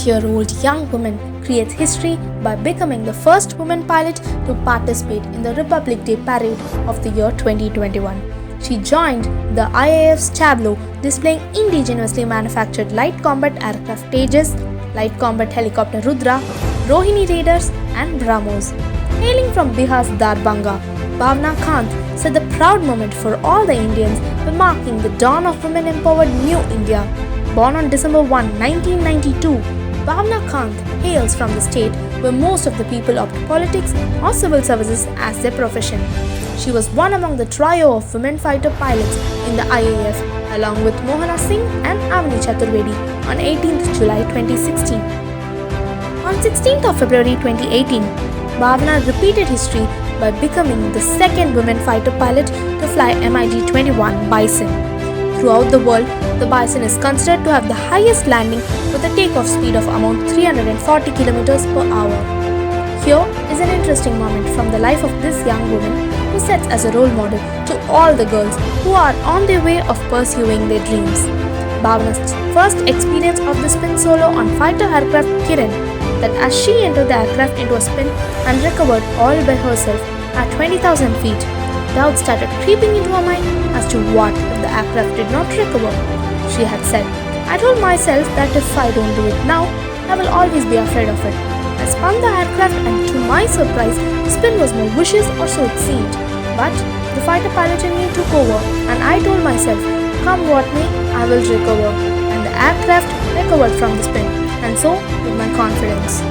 20-year-old young woman creates history by becoming the first woman pilot to participate in the Republic Day parade of the year 2021. She joined the IAF's tableau displaying indigenously manufactured light combat aircraft Tejas, light combat helicopter Rudra, Rohini Raiders and BrahMos. Hailing from Bihar's Darbhanga, Bhavna Kant said the proud moment for all the Indians by marking the dawn of women-empowered New India. Born on December 1, 1992, Bhavna Kant hails from the state where most of the people opt politics or civil services as their profession. She was one among the trio of women fighter pilots in the IAF along with Mohana Singh and Avani Chaturvedi on 18th July 2016. On 16th of February 2018, Bhavna repeated history by becoming the second woman fighter pilot to fly MiG-21 Bison. Throughout the world, the Bison is considered to have the highest landing with a takeoff speed of about 340 km per hour. Here is an interesting moment from the life of this young woman who sets as a role model to all the girls who are on their way of pursuing their dreams. Bhavna's first experience of the spin solo on fighter aircraft Kiran, that as she entered the aircraft into a spin and recovered all by herself at 20,000 feet, doubts started creeping into her mind as to what if the aircraft did not recover. She had said, "I told myself that if I don't do it now, I will always be afraid of it." I spun the aircraft and to my surprise, the spin was more vicious or so it seemed. But the fighter pilot in me took over and I told myself, come what may, I will recover. And the aircraft recovered from the spin, and so with my confidence.